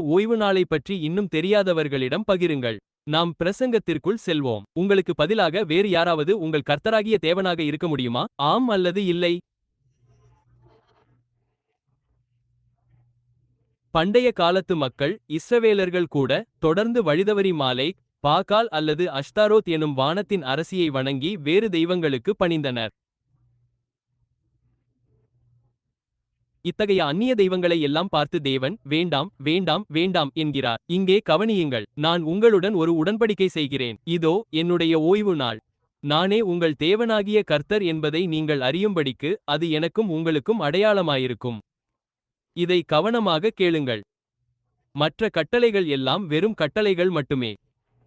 ஓய்வு நாளை பற்றி இன்னும் தெரியாதவர்களிடம் பகிருங்கள். நாம் பிரசங்கத்திற்குள் செல்வோம். உங்களுக்கு பதிலாக வேறு யாராவது உங்கள் கர்த்தராகிய தேவனாக இருக்க முடியுமா? ஆம் அல்லது இல்லை? பண்டைய காலத்து மக்கள், இஸ்ரவேலர்கள் கூட, தொடர்ந்து வழிதவறி மாலேக், பாகால் அல்லது அஷ்தாரோத் எனும் வானத்தின் அரசியை வணங்கி வேறு தெய்வங்களுக்கு பணிந்தனர். இத்தகைய அந்நிய தெய்வங்களை எல்லாம் பார்த்து தேவன், வேண்டாம், வேண்டாம், வேண்டாம் என்கிறார். இங்கே கவனியுங்கள், நான் உங்களுடன் ஒரு உடன்படிக்கை செய்கிறேன். இதோ, என்னுடைய ஓய்வு நாள். நானே உங்கள் தேவனாகிய கர்த்தர் என்பதை நீங்கள் அறியும்படிக்கு அது எனக்கும் உங்களுக்கும் அடையாளமாயிருக்கும். இதை கவனமாக கேளுங்கள். மற்ற கட்டளைகள் எல்லாம் வெறும் கட்டளைகள் மட்டுமே.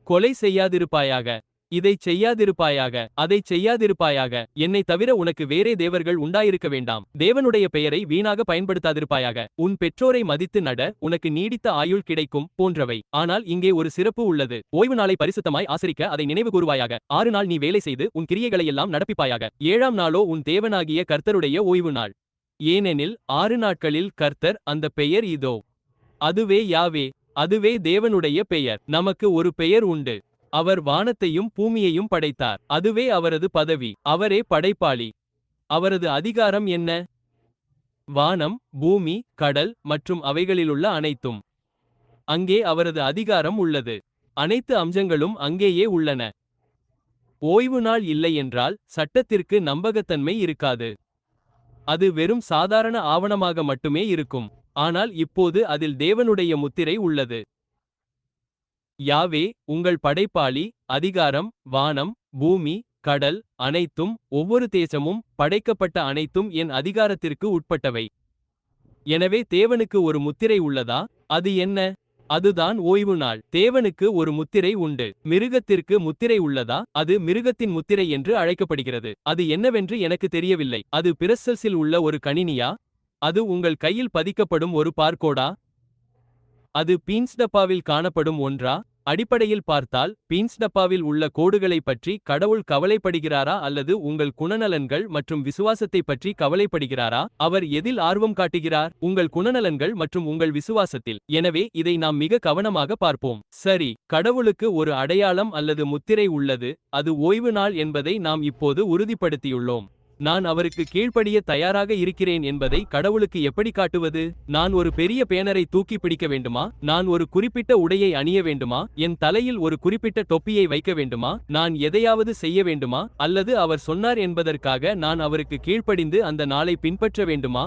கொலை செய்யாதிருப்பாயாக, இதைச் செய்யாதிருப்பாயாக, அதைச் செய்யாதிருப்பாயாக, என்னைத் தவிர உனக்கு வேறே தேவர்கள் உண்டாயிருக்க வேண்டாம், தேவனுடைய பெயரை வீணாக பயன்படுத்தாதிருப்பாயாக, உன் பெற்றோரை மதித்து நட, உனக்கு நீடித்த ஆயுள் கிடைக்கும், போன்றவை. ஆனால் இங்கே ஒரு சிறப்பு உள்ளது. ஓய்வு நாளை பரிசுத்தமாய் ஆசரிக்க அதை நினைவு கூறுவாயாக. 6 நாள் நீ வேலை செய்து உன் கிரியைகளையெல்லாம் நடப்பிப்பாயாக. 7ஆம் நாளோ உன் தேவனாகிய கர்த்தருடைய ஓய்வு நாள். ஏனெனில் 6 நாட்களில் கர்த்தர், அந்த பெயர் இதோ. அதுவே யாவே. அதுவே தேவனுடைய பெயர். நமக்கு ஒரு பெயர் உண்டு. அவர் வானத்தையும் பூமியையும் படைத்தார். அதுவே அவரது பதவி. அவரே படைப்பாளி. அவரது அதிகாரம் என்ன? வானம், பூமி, கடல் மற்றும் அவைகளிலுள்ள அனைத்தும். அங்கே அவரது அதிகாரம் உள்ளது. அனைத்து அம்சங்களும் அங்கேயே உள்ளன. ஓய்வு நாள் இல்லையென்றால் சட்டத்திற்கு நம்பகத்தன்மை இருக்காது. அது வெறும் சாதாரண ஆவணமாக மட்டுமே இருக்கும். ஆனால் இப்போது அதில் தேவனுடைய முத்திரை உள்ளது. யாவே, உங்கள் படைப்பாளி, அதிகாரம், வானம், பூமி, கடல், அனைத்தும், ஒவ்வொரு தேசமும், படைக்கப்பட்ட அனைத்தும் என் அதிகாரத்திற்கு உட்பட்டவை. எனவே தேவனுக்கு ஒரு முத்திரை உள்ளதா? அது என்ன? அதுதான் ஓய்வு நாள். தேவனுக்கு ஒரு முத்திரை உண்டு. மிருகத்திற்கு முத்திரை உள்ளதா? அது மிருகத்தின் முத்திரை என்று அழைக்கப்படுகிறது. அது என்னவென்று எனக்கு தெரியவில்லை. அது பிரஸ்ஸல்ஸில் உள்ள ஒரு கணினியா? அது உங்கள் கையில் பதிக்கப்படும் ஒரு பார்கோடா? அது பீன்ஸ் டப்பாவில் காணப்படும் ஒன்றா? அடிப்படையில் பார்த்தால், பீன்ஸ் டப்பாவில் உள்ள கோடுகளை பற்றி கடவுள் கவலைப்படுகிறாரா அல்லது உங்கள் குணநலன்கள் மற்றும் விசுவாசத்தை பற்றி கவலைப்படுகிறாரா? அவர் எதில் ஆர்வம் காட்டுகிறார்? உங்கள் குணநலன்கள் மற்றும் உங்கள் விசுவாசத்தில். எனவே இதை நாம் மிக கவனமாக பார்ப்போம். சரி, கடவுளுக்கு ஒரு அடையாளம் அல்லது முத்திரை உள்ளது, அது ஓய்வு நாள் என்பதை நாம் இப்போது உறுதிப்படுத்தியுள்ளோம். நான் அவருக்கு கீழ்ப்படிய தயாராக இருக்கிறேன் என்பதை கடவுளுக்கு எப்படி காட்டுவது? நான் ஒரு பெரிய பேனரை தூக்கி பிடிக்க வேண்டுமா? நான் ஒரு குறிப்பிட்ட உடையை அணிய வேண்டுமா? என் தலையில் ஒரு குறிப்பிட்ட தொப்பியை வைக்க வேண்டுமா? நான் எதையாவது செய்ய வேண்டுமா? அல்லது அவர் சொன்னார் என்பதற்காக நான் அவருக்கு கீழ்ப்படிந்து அந்த நாளை பின்பற்ற வேண்டுமா?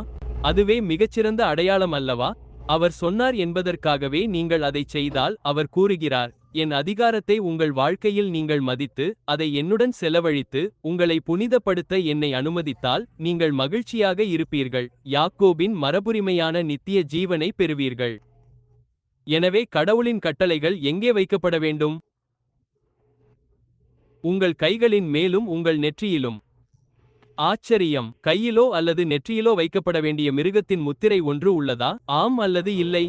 அதுவே மிகச்சிறந்த அடையாளம் அல்லவா? அவர் சொன்னார் என்பதற்காகவே நீங்கள் அதைச் செய்தால், அவர் கூறுகிறார், என் அதிகாரத்தை உங்கள் வாழ்க்கையில் நீங்கள் மதித்து, அதை என்னுடன் செலவழித்து, உங்களை புனிதப்படுத்த என்னை அனுமதித்தால், நீங்கள் மகிழ்ச்சியாக இருப்பீர்கள். யாக்கோபின் மரபுரிமையான நித்திய ஜீவனை பெறுவீர்கள். எனவே கடவுளின் கட்டளைகள் எங்கே வைக்கப்பட வேண்டும்? உங்கள் கைகளின் மேலும் உங்கள் நெற்றியிலும். ஆச்சரியம்! கையிலோ அல்லது நெற்றியிலோ வைக்கப்பட வேண்டிய மிருகத்தின் முத்திரை ஒன்று உள்ளதா? ஆம் அல்லது இல்லை?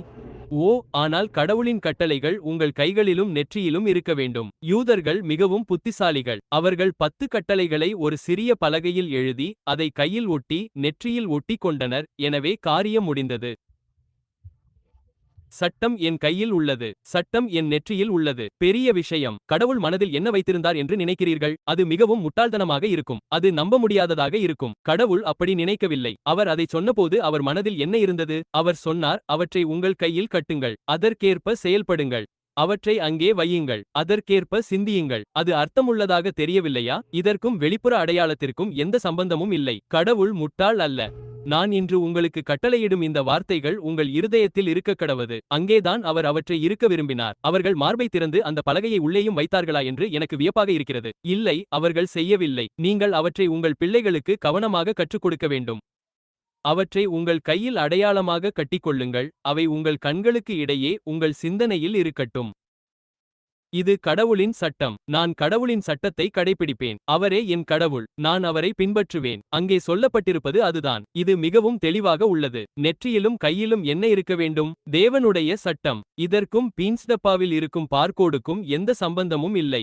ஓ, ஆனால் கடவுளின் கட்டளைகள் உங்கள் கைகளிலும் நெற்றியிலும் இருக்க வேண்டும். யூதர்கள் மிகவும் புத்திசாலிகள். அவர்கள் 10 கட்டளைகளை ஒரு சிறிய பலகையில் எழுதி, அதை கையில் ஒட்டி, நெற்றியில் ஒட்டி கொண்டனர். எனவே காரியம் முடிந்தது. சட்டம் என் கையில் உள்ளது. சட்டம் என் நெற்றியில் உள்ளது. பெரிய விஷயம். கடவுள் மனதில் என்ன வைத்திருந்தார் என்று நினைக்கிறீர்கள்? அது மிகவும் முட்டாள்தனமாக இருக்கும். அது நம்ப முடியாததாக இருக்கும். கடவுள் அப்படி நினைக்கவில்லை. அவர் அதை சொன்னபோது அவர் மனதில் என்ன இருந்தது? அவர் சொன்னார், அவற்றை உங்கள் கையில் கட்டுங்கள். அதற்கேற்ப செயல்படுங்கள். அவற்றை அங்கே வையுங்கள். அதற்கேற்ப சிந்தியுங்கள். அது அர்த்தமுள்ளதாக தெரியவில்லையா? இதற்கும் வெளிப்புற அடையாளத்திற்கும் எந்த சம்பந்தமும் இல்லை. கடவுள் முட்டாள் அல்ல. நான் இன்று உங்களுக்கு கட்டளையிடும் இந்த வார்த்தைகள் உங்கள் இருதயத்தில் இருக்கக்கடவது. அங்கேதான் அவர் அவற்றை இருக்க விரும்பினார். அவர்கள் மார்பை திறந்து அந்த பலகையை உள்ளேயும் வைத்தார்களா என்று எனக்கு வியப்பாக இருக்கிறது. இல்லை, அவர்கள் செய்யவில்லை. நீங்கள் அவற்றை உங்கள் பிள்ளைகளுக்கு கவனமாக கற்றுக் கொடுக்க வேண்டும். அவற்றை உங்கள் கையில் அடையாளமாக கட்டிக்கொள்ளுங்கள். அவை உங்கள் கண்களுக்கு இடையே உங்கள் சிந்தனையில் இருக்கட்டும். இது கடவுளின் சட்டம். நான் கடவுளின் சட்டத்தை கடைபிடிப்பேன். அவரே என் கடவுள். நான் அவரை பின்பற்றுவேன். அங்கே சொல்லப்பட்டிருப்பது அதுதான். இது மிகவும் தெளிவாக உள்ளது. நெற்றியிலும் கையிலும் என்ன இருக்க வேண்டும்? தேவனுடைய சட்டம். இதற்கும் பீன்ஸ் டப்பாவில் இருக்கும் பார்கோடுக்கும் எந்த சம்பந்தமும் இல்லை.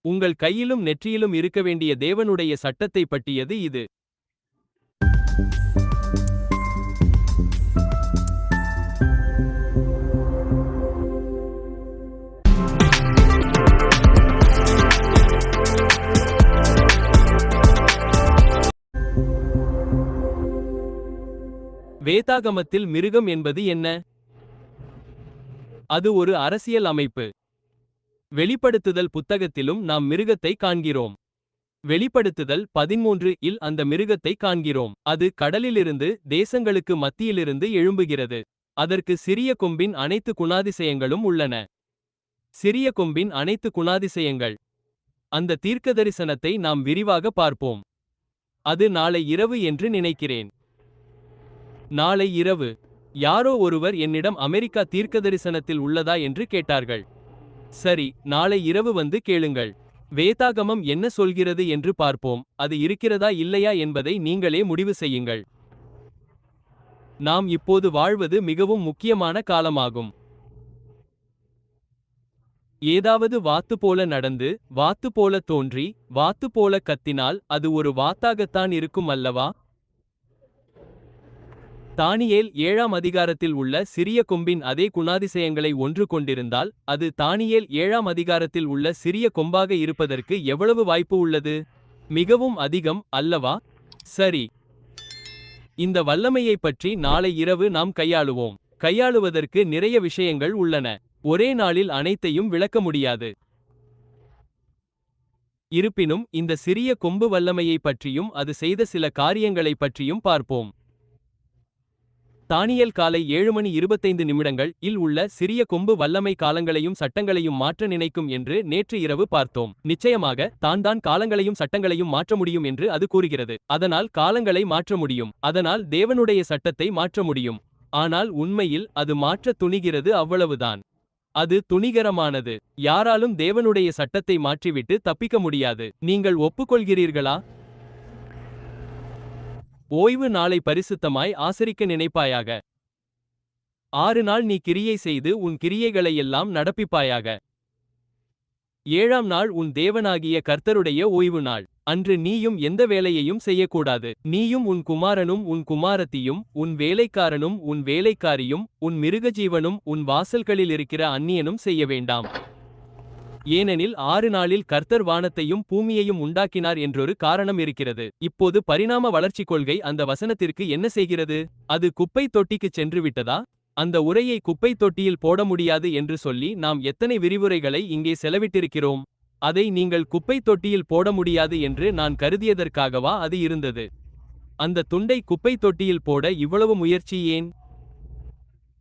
உங்கள் கையிலும் நெற்றியிலும் இருக்க வேண்டிய தேவனுடைய சட்டத்தை பற்றியது இது. வேதாகமத்தில் மிருகம் என்பது என்ன? அது ஒரு அரசியல் அமைப்பு. வெளிப்படுத்துதல் புத்தகத்திலும் நாம் மிருகத்தை காண்கிறோம். வெளிப்படுத்துதல் 13 இல் அந்த மிருகத்தை காண்கிறோம். அது கடலிலிருந்து தேசங்களுக்கு மத்தியிலிருந்து எழும்புகிறது. அதற்கு சிறிய கொம்பின் அனைத்து குணாதிசயங்களும் உள்ளன. சிறிய கொம்பின் அனைத்து குணாதிசயங்கள். அந்த தீர்க்கதரிசனத்தை நாம் விரிவாக பார்ப்போம். அது நாளை இரவு என்று நினைக்கிறேன். நாளை இரவு. யாரோ ஒருவர் என்னிடம் அமெரிக்கா தீர்க்கதரிசனத்தில் உள்ளதா என்று கேட்டார்கள். சரி, நாளை இரவு வந்து கேளுங்கள். வேதாகமம் என்ன சொல்கிறது என்று பார்ப்போம். அது இருக்கிறதா இல்லையா என்பதை நீங்களே முடிவு செய்யுங்கள். நாம் இப்போது வாழ்வது மிகவும் முக்கியமான காலமாகும். ஏதாவது வாத்து போல நடந்து, வாத்து போல தோன்றி, வாத்து போல கத்தினால் அது ஒரு வாத்தாகத்தான் இருக்கும் அல்லவா? தானியேல் 7ஆம் அதிகாரத்தில் உள்ள சிறிய கொம்பின் அதே குணாதிசயங்களை ஒன்று கொண்டிருந்தால், அது தானியேல் 7ஆம் அதிகாரத்தில் உள்ள சிறிய கொம்பாக இருப்பதற்கு எவ்வளவு வாய்ப்பு உள்ளது? மிகவும் அதிகம், அல்லவா? சரி. இந்த வல்லமையைப் பற்றி நாளை இரவு நாம் கையாளுவோம். கையாளுவதற்கு நிறைய விஷயங்கள் உள்ளன. ஒரே நாளில் அனைத்தையும் விளக்க முடியாது. இருப்பினும் இந்த சிறிய கொம்பு வல்லமையைப் பற்றியும் அது செய்த சில காரியங்களைப் பற்றியும் பார்ப்போம். தானியேல் காலை 7:25 இல் உள்ள சிறிய கொம்பு வல்லமை காலங்களையும் சட்டங்களையும் மாற்ற நினைக்கும் என்று நேற்று இரவு பார்த்தோம். நிச்சயமாக தான் காலங்களையும் சட்டங்களையும் மாற்ற முடியும் என்று அது கூறுகிறது. அதனால் காலங்களை மாற்ற முடியும். அதனால் தேவனுடைய சட்டத்தை மாற்ற முடியும். ஆனால் உண்மையில் அது மாற்ற துணிகிறது, அவ்வளவுதான். அது துணிகரமானது. யாராலும் தேவனுடைய சட்டத்தை மாற்றிவிட்டு தப்பிக்க முடியாது. நீங்கள் ஒப்புக்கொள்கிறீர்களா? ஓய்வு நாளை பரிசுத்தமாய் ஆசரிக்க நினைப்பாயாக. 6 நாள் நீ கிரியை செய்து உன் கிரியைகளையெல்லாம் நடப்பிப்பாயாக. 7ஆம் நாள் உன் தேவனாகிய கர்த்தருடைய ஓய்வு நாள். அன்று நீயும் எந்த வேலையையும் செய்யக்கூடாது. நீயும் உன் குமாரனும் உன் குமாரத்தியும் உன் வேலைக்காரனும் உன் வேலைக்காரியும் உன் மிருகஜீவனும் உன் வாசல்களில் இருக்கிற அந்நியனும் செய்ய வேண்டாம். ஏனெனில் 6 நாளில் கர்த்தர் வானத்தையும் பூமியையும் உண்டாக்கினார் என்றொரு காரணம் இருக்கிறது. இப்போது பரிணாம வளர்ச்சி கொள்கை அந்த வசனத்திற்கு என்ன செய்கிறது? அது குப்பை தொட்டிக்குச் சென்று விட்டதா? அந்த உரையை குப்பை தொட்டியில் போட முடியாது என்று சொல்லி நாம் எத்தனை விரிவுரைகளை இங்கே செலவிட்டிருக்கிறோம்? அதை நீங்கள் குப்பை தொட்டியில் போட முடியாது என்று நான் கருதியதற்காகவா அது இருந்தது? அந்த துண்டை குப்பை தொட்டியில் போட இவ்வளவு முயற்சி ஏன்?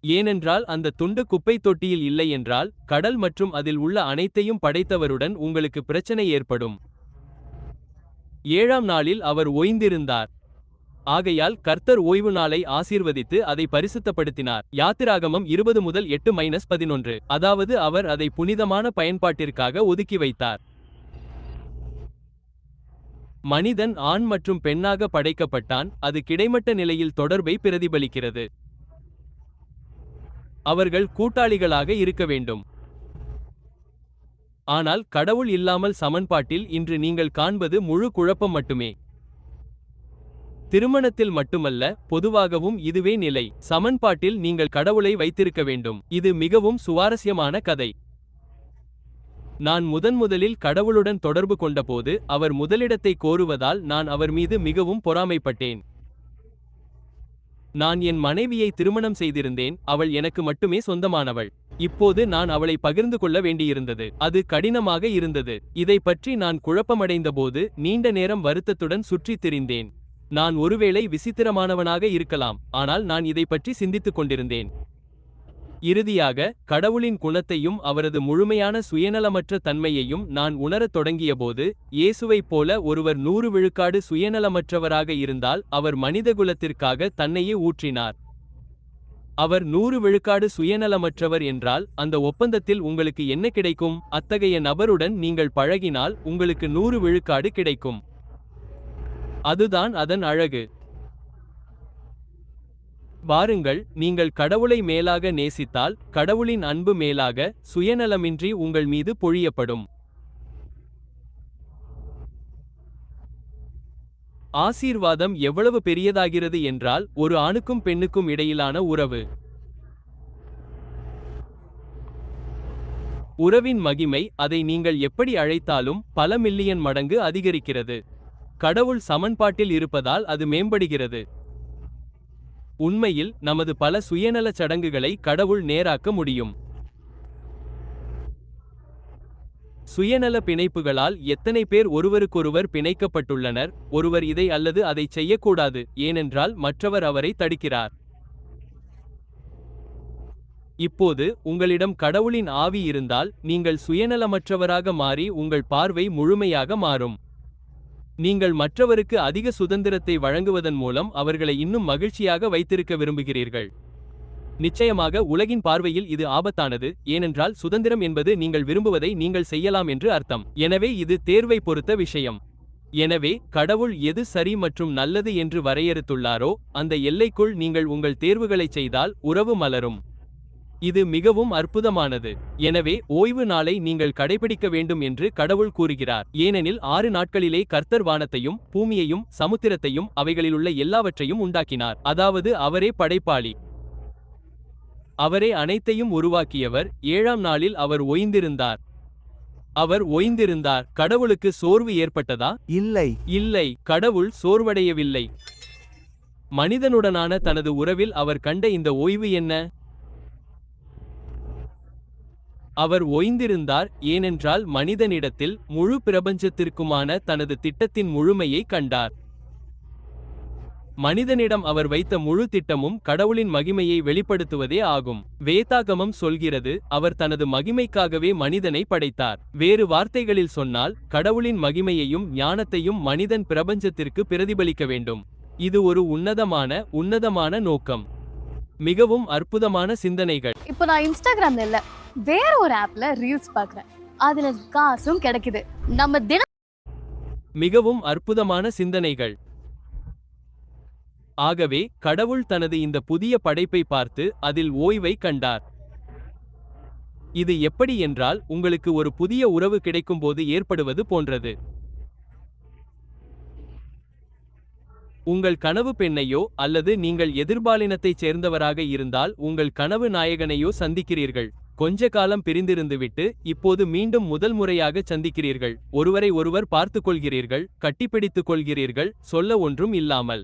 ஏனென்றால் அந்த துண்டு குப்பை தொட்டியில் இல்லை என்றால் கடல் மற்றும் அதில் உள்ள அனைத்தையும் படைத்தவருடன் உங்களுக்கு பிரச்சனை ஏற்படும். 7ஆம் நாளில் அவர் ஓய்ந்திருந்தார். ஆகையால் கர்த்தர் ஓய்வு நாளை ஆசீர்வதித்து அதை பரிசுத்தப்படுத்தினார். யாத்திராகமம் 20:8-11. அதாவது அவர் அதை புனிதமான பயன்பாட்டிற்காக ஒதுக்கி வைத்தார். மனிதன் ஆண் மற்றும் பெண்ணாக படைக்கப்பட்டான். அது கிடைமட்ட நிலையில் தொடர்பை பிரதிபலிக்கிறது. அவர்கள் கூட்டாளிகளாக இருக்க வேண்டும். ஆனால் கடவுள் இல்லாமல் சமன்பாட்டில் இன்று நீங்கள் காண்பது முழு குழப்பம் மட்டுமே. திருமணத்தில் மட்டுமல்ல, பொதுவாகவும் இதுவே நிலை. சமன்பாட்டில் நீங்கள் கடவுளை வைத்திருக்க வேண்டும். இது மிகவும் சுவாரஸ்யமான கதை. நான் முதன்முதலில் கடவுளுடன் தொடர்பு கொண்டபோது அவர் முதலிடத்தை கோருவதால் நான் அவர் மீது மிகவும் பொறாமைப்பட்டேன். நான் என் மனைவியை திருமணம் செய்திருந்தேன். அவள் எனக்கு மட்டுமே சொந்தமானவள். இப்போது நான் அவளை பகிர்ந்து கொள்ள வேண்டியிருந்தது. அது கடினமாக இருந்தது. இதை பற்றி நான் குழப்பமடைந்தபோது நீண்ட நேரம் வருத்தத்துடன் சுற்றித் திரிந்தேன். நான் ஒருவேளை விசித்திரமானவனாக இருக்கலாம், ஆனால் நான் இதை பற்றி சிந்தித்துக் கொண்டிருந்தேன். இறுதியாக கடவுளின் குணத்தையும் அவரது முழுமையான சுயநலமற்ற தன்மையையும் நான் உணரத் தொடங்கியபோது, இயேசுவைப் போல ஒருவர் 100 விழுக்காடு சுயநலமற்றவராக இருந்தால் அவர் மனிதகுலத்திற்காக தன்னையே ஊற்றினார். அவர் 100 விழுக்காடு சுயநலமற்றவர் என்றால் அந்த ஒப்பந்தத்தில் உங்களுக்கு என்ன கிடைக்கும்? அத்தகைய நபருடன் நீங்கள் பழகினால் உங்களுக்கு 100 விழுக்காடு கிடைக்கும். அதுதான் அதன் அழகு. வாருங்கள், நீங்கள் கடவுளை மேலாக நேசித்தால் கடவுளின் அன்பு மேலாக சுயநலமின்றி உங்கள் மீது பொழியப்படும். ஆசீர்வாதம் எவ்வளவு பெரியதாகிறது என்றால் ஒரு ஆணுக்கும் பெண்ணுக்கும் இடையிலான உறவு. உறவின் மகிமை, அதை நீங்கள் எப்படி அழைத்தாலும் பல மில்லியன் மடங்கு அதிகரிக்கிறது. கடவுள் சமன்பாட்டில் இருப்பதால் அது மேம்படுகிறது. உண்மையில் நமது பல சுயநலச் சடங்குகளை கடவுள் நேராக்க முடியும். சுயநல பிணைப்புகளால் எத்தனை பேர் ஒருவருக்கொருவர் பிணைக்கப்பட்டுள்ளனர். ஒருவர் இதை அல்லது அதை செய்யக்கூடாது, ஏனென்றால் மற்றவர் அவரை தடுக்கிறார். இப்போது உங்களிடம் கடவுளின் ஆவி இருந்தால் நீங்கள் சுயநலமற்றவராக மாறி உங்கள் பார்வை முழுமையாக மாறும். நீங்கள் மற்றவருக்கு அதிக சுதந்திரத்தை வழங்குவதன் மூலம் அவர்களை இன்னும் மகிழ்ச்சியாக வைத்திருக்க விரும்புகிறீர்கள். நிச்சயமாக உலகின் பார்வையில் இது ஆபத்தானது, ஏனென்றால் சுதந்திரம் என்பது நீங்கள் விரும்புவதை நீங்கள் செய்யலாம் என்று அர்த்தம். எனவே இது தேர்வை பொறுத்த விஷயம். எனவே கடவுள் எது சரி மற்றும் நல்லது என்று வரையறுத்துள்ளாரோ அந்த எல்லைக்குள் நீங்கள் உங்கள் தேர்வுகளைச் செய்தால் உறவு மலரும். இது மிகவும் அற்புதமானது. எனவே ஓய்வு நாளை நீங்கள் கடைபிடிக்க வேண்டும் என்று கடவுள் கூறுகிறார். ஏனெனில் 6 நாட்களிலே கர்த்தர் வானத்தையும் பூமியையும் சமுத்திரத்தையும் அவைகளிலுள்ள எல்லாவற்றையும் உண்டாக்கினார். அதாவது அவரே படைப்பாளி. அவரே அனைத்தையும் உருவாக்கியவர். 7ஆம் நாளில் அவர் ஓய்ந்திருந்தார். அவர் ஓய்ந்திருந்தார். கடவுளுக்கு சோர்வு ஏற்பட்டதா? இல்லை. இல்லை, கடவுள் சோர்வடையவில்லை. மனிதனுடனான தனது உறவில் அவர் கண்ட இந்த ஓய்வு என்ன? அவர் ஓய்ந்திருந்தார், ஏனென்றால் மனிதனிடத்தில் முழு பிரபஞ்சத்திற்குமான தனது திட்டத்தின் முழுமையை கண்டார். மனிதனிடம் அவர் வைத்த முழு திட்டமும் கடவுளின் மகிமையை வெளிப்படுத்துவதே ஆகும். வேதாகமம் சொல்கிறது, அவர் தனது மகிமைக்காகவே மனிதனை படைத்தார். வேறு வார்த்தைகளில் சொன்னால், கடவுளின் மகிமையையும் ஞானத்தையும் மனிதன் பிரபஞ்சத்திற்கு பிரதிபலிக்க வேண்டும். இது ஒரு உன்னதமான நோக்கம். மிகவும் அற்புதமான சிந்தனைகள். இப்போ நான் இன்ஸ்டாகிராம்ல இல்ல, வேற ஒரு ஆப்ல ரீல்ஸ் பார்க்கறேன். அதுல காசும் கிடைக்குது. நம்ம தினம் மிகவும் அற்புதமான சிந்தனைகள். ஆகவே கடவுள் தனது இந்த புதிய படைப்பை பார்த்து அதில் ஓய்வை கண்டார். இது எப்படி என்றால் உங்களுக்கு ஒரு புதிய உறவு கிடைக்கும்போது ஏற்படுவது போன்றது. உங்கள் கனவு பெண்ணையோ அல்லது நீங்கள் எதிர்பாலினத்தைச் சேர்ந்தவராக இருந்தால் உங்கள் கனவு நாயகனையோ சந்திக்கிறீர்கள். கொஞ்ச காலம் பிரிந்திருந்துவிட்டு இப்போது மீண்டும் முதல் முறையாக சந்திக்கிறீர்கள். ஒருவரை ஒருவர் பார்த்துக் கொள்கிறீர்கள், கட்டிப்பிடித்துக் கொள்கிறீர்கள், சொல்ல ஒன்றும் இல்லாமல்.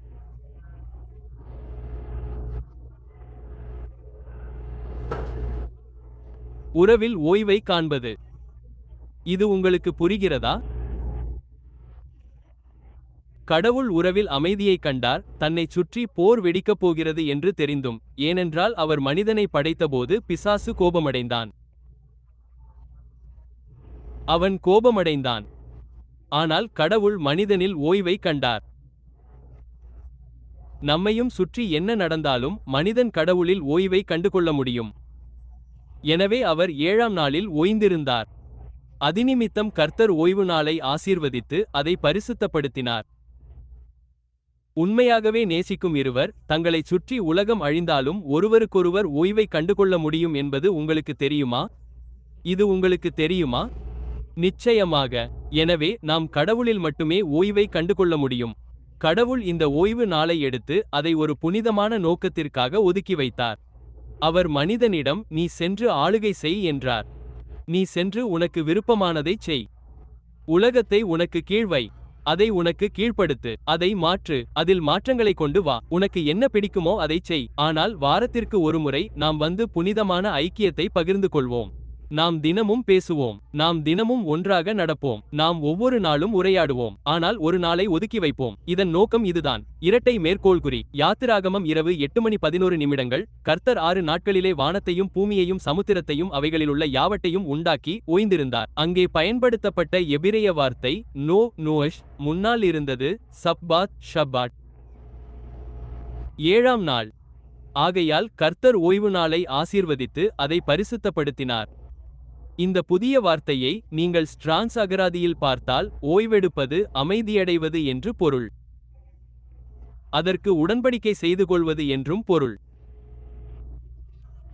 உறவில் ஓய்வை காண்பது. இது உங்களுக்கு புரிகிறதா? கடவுள் உறவில் அமைதியை கண்டார். தன்னைச் சுற்றி போர் வெடிக்கப் போகிறது என்று தெரிந்தும். ஏனென்றால் அவர் மனிதனை படைத்தபோது பிசாசு கோபமடைந்தான். அவன் கோபமடைந்தான். ஆனால் கடவுள் மனிதனில் ஓய்வை கண்டார். நம்மையும் சுற்றி என்ன நடந்தாலும் மனிதன் கடவுளில் ஓய்வை கண்டுகொள்ள முடியும். எனவே அவர் 7ஆம் நாளில் ஓய்ந்திருந்தார். அதினிமித்தம் கர்த்தர் ஓய்வு நாளை ஆசீர்வதித்து அதை பரிசுத்தப்படுத்தினார். உண்மையாகவே நேசிக்கும் இருவர் தங்களைச் சுற்றி உலகம் அழிந்தாலும் ஒருவருக்கொருவர் ஓய்வை கண்டுகொள்ள முடியும் என்பது உங்களுக்கு தெரியுமா? இது உங்களுக்கு தெரியுமா? நிச்சயமாக. எனவே நாம் கடவுளில் மட்டுமே ஓய்வை கண்டுகொள்ள முடியும். கடவுள் இந்த ஓய்வு நாளை எடுத்து அதை ஒரு புனிதமான நோக்கத்திற்காக ஒதுக்கி வைத்தார். அவர் மனிதனிடம் நீ சென்று ஆளுகை செய் என்றார். நீ சென்று உனக்கு விருப்பமானதைச் செய். உலகத்தை உனக்கு கீழ்வை. அதை உனக்கு கீழ்ப்படுத்து. அதை மாற்று. அதில் மாற்றங்களை கொண்டு வா. உனக்கு என்ன பிடிக்குமோ அதைச் செய். ஆனால் வாரத்திற்கு ஒருமுறை நாம் வந்து புனிதமான ஐக்கியத்தை பகிர்ந்து கொள்வோம். நாம் தினமும் பேசுவோம். நாம் தினமும் ஒன்றாக நடப்போம். நாம் ஒவ்வொரு நாளும் உரையாடுவோம். ஆனால் ஒரு நாளை ஒதுக்கி வைப்போம். இதன் நோக்கம் இதுதான். இரட்டை மேற்கோள்குறி. யாத்திராகமம் இரவு 8:11. கர்த்தர் 6 நாட்களிலே வானத்தையும் பூமியையும் சமுத்திரத்தையும் அவைகளிலுள்ள யாவட்டையும் உண்டாக்கி ஓய்ந்திருந்தார். அங்கே பயன்படுத்தப்பட்ட எபிரேய வார்த்தை நோஷ். முன்னால் இருந்தது சப்பாத் ஷப்பாட். 7ஆம் நாள். ஆகையால் கர்த்தர் ஓய்வு நாளை ஆசீர்வதித்து அதை பரிசுத்தப்படுத்தினார். இந்த புதிய வார்த்தையை நீங்கள் ஸ்ட்ராங்ஸ் அகராதியில் பார்த்தால் ஓய்வெடுப்பது, அமைதியடைவது என்று பொருள். அதற்கு உடன்படிக்கை செய்து கொள்வது என்றும் பொருள்.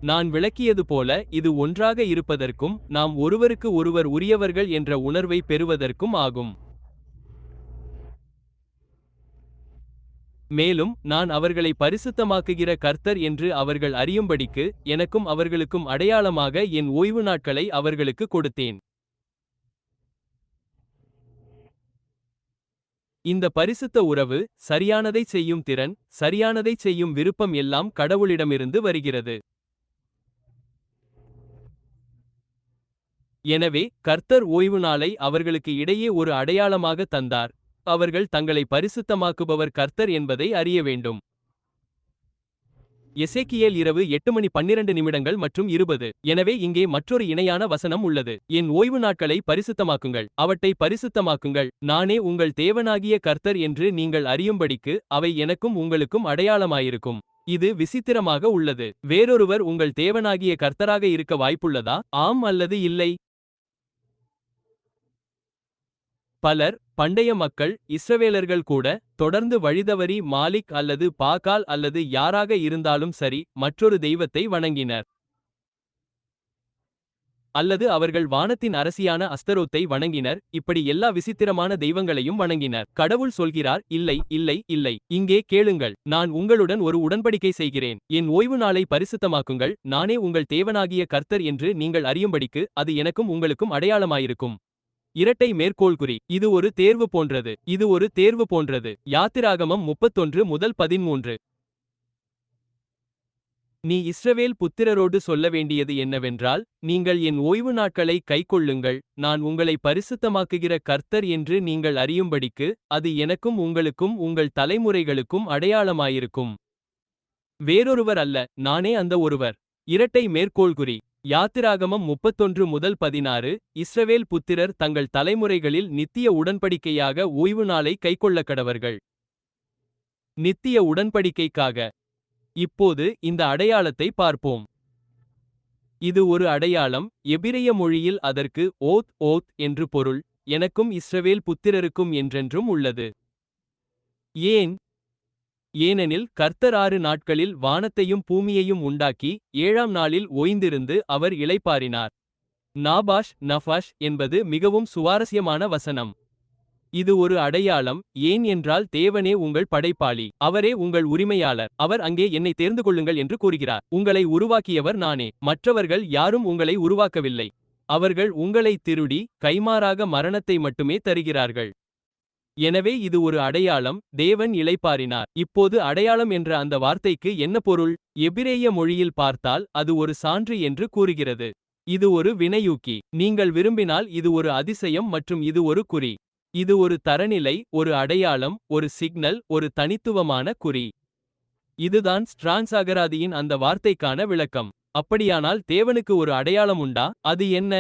நான் விளக்கியது போல இது ஒன்றாக இருப்பதற்கும் நாம் ஒருவருக்கு ஒருவர் உரியவர்கள் என்ற உணர்வை பெறுவதற்கும் ஆகும். மேலும் நான் அவர்களை பரிசுத்தமாக்குகிற கர்த்தர் என்று அவர்கள் அறியும்படிக்கு எனக்கும் அவர்களுக்கும் அடையாளமாக என் ஓய்வு நாட்களை அவர்களுக்கு கொடுத்தேன். இந்த பரிசுத்த உறவு, சரியானதைச் செய்யும் திறன், சரியானதைச் செய்யும் விருப்பம் எல்லாம் கடவுளிடமிருந்து வருகிறது. எனவே கர்த்தர் ஓய்வு நாளை அவர்களுக்கு இடையே ஒரு அடையாளமாக தந்தார். அவர்கள் தங்களை பரிசுத்தமாக்குபவர் கர்த்தர் என்பதை அறிய வேண்டும். எசேக்கியேல் இரவு 8:12 மற்றும் 20. எனவே இங்கே மற்றொரு இணையான வசனம் உள்ளது. என் ஓய்வு நாட்களை பரிசுத்தமாக்குங்கள், அவற்றை பரிசுத்தமாக்குங்கள், நானே உங்கள் தேவனாகிய கர்த்தர் என்று நீங்கள் அறியும்படிக்கு அவை எனக்கும் உங்களுக்கும் அடையாளமாயிருக்கும். இது விசித்திரமாக உள்ளது. வேறொருவர் உங்கள் தேவனாகிய கர்த்தராக இருக்க வாய்ப்புள்ளதா? ஆம் அல்லது இல்லை? பலர், பண்டைய மக்கள், இஸ்ரவேலர்கள் கூட, தொடர்ந்து வழிதவறி மாலிக் அல்லது பாகால் அல்லது யாராக இருந்தாலும் சரி, மற்றொரு தெய்வத்தை வணங்கினர். அல்லது அவர்கள் வானத்தின் அரசியான அஸ்தரோத்தை வணங்கினர். இப்படி எல்லா விசித்திரமான தெய்வங்களையும் வணங்கினர். கடவுள் சொல்கிறார், இல்லை இல்லை இல்லை. இங்கே கேளுங்கள், நான் உங்களுடன் ஒரு உடன்படிக்கை செய்கிறேன். என் ஓய்வு நாளை பரிசுத்தமாக்குங்கள், நானே உங்கள் தேவனாகிய கர்த்தர் என்று நீங்கள் அறியும்படிக்கு அது எனக்கும் உங்களுக்கும் அடையாளமாயிருக்கும். இரட்டை மேற்கோள்குறி. இது ஒரு தேர்வு போன்றது. இது ஒரு தேர்வு போன்றது. யாத்திராகமம் 31:13. நீ இஸ்ரவேல் புத்திரரோடு சொல்ல வேண்டியது என்னவென்றால், நீங்கள் என் ஓய்வு நாட்களை கைக்கொள்ளுங்கள், நான் உங்களை பரிசுத்தமாக்குகிற கர்த்தர் என்று நீங்கள் அறியும்படிக்கு அது எனக்கும் உங்களுக்கும் உங்கள் தலைமுறைகளுக்கும் அடையாளமாயிருக்கும். வேறொருவர் அல்ல, நானே அந்த ஒருவர். இரட்டை மேற்கோள்குறி. யாத்திராகமம் 31:16. இஸ்ரவேல் புத்திரர் தங்கள் தலைமுறைகளில் நித்திய உடன்படிக்கையாக ஓய்வு நாளை கைக்கொள்ளக்கடவர்கள். நித்திய உடன்படிக்கைக்காக. இப்போது இந்த அடையாளத்தை பார்ப்போம். இது ஒரு அடையாளம். எபிரெய மொழியில் அதற்கு ஓத் ஓத் என்று பொருள். எனக்கும் இஸ்ரவேல் புத்திரருக்கும் என்றென்றும் உள்ளது. ஏன்? ஏனெனில் கர்த்தர் 6 நாட்களில் வானத்தையும் பூமியையும் உண்டாக்கி 7ஆம் நாளில் ஓய்ந்திருந்து அவர் இளைப்பாறினார். நாபாஷ் நஃபாஷ் என்பது மிகவும் சுவாரஸ்யமான வசனம். இது ஒரு அடையாளம். ஏன் என்றால் தேவனே உங்கள் படைப்பாளி. அவரே உங்கள் உரிமையாளர். அவர் அங்கே என்னை தேர்ந்து கொள்ளுங்கள் என்று கூறுகிறார். உங்களை உருவாக்கியவர் நானே. மற்றவர்கள் யாரும் உங்களை உருவாக்கவில்லை. அவர்கள் உங்களை திருடி கைமாறாக மரணத்தை மட்டுமே தருகிறார்கள். எனவே இது ஒரு அடையாளம். தேவன் இளைப்பாறினார். இப்போது அடையாளம் என்ற அந்த வார்த்தைக்கு என்ன பொருள்? எபிரேய மொழியில் பார்த்தால் அது ஒரு சான்று என்று கூறுகிறது. இது ஒரு வினையூக்கி. நீங்கள் விரும்பினால் இது ஒரு அதிசயம் மற்றும் இது ஒரு குறி. இது ஒரு தரநிலை, ஒரு அடையாளம், ஒரு சிக்னல், ஒரு தனித்துவமான குறி. இதுதான் ஸ்ட்ராங்ஸ் அகராதியின் அந்த வார்த்தைக்கான விளக்கம். அப்படியானால் தேவனுக்கு ஒரு அடையாளம் உண்டா? அது என்ன?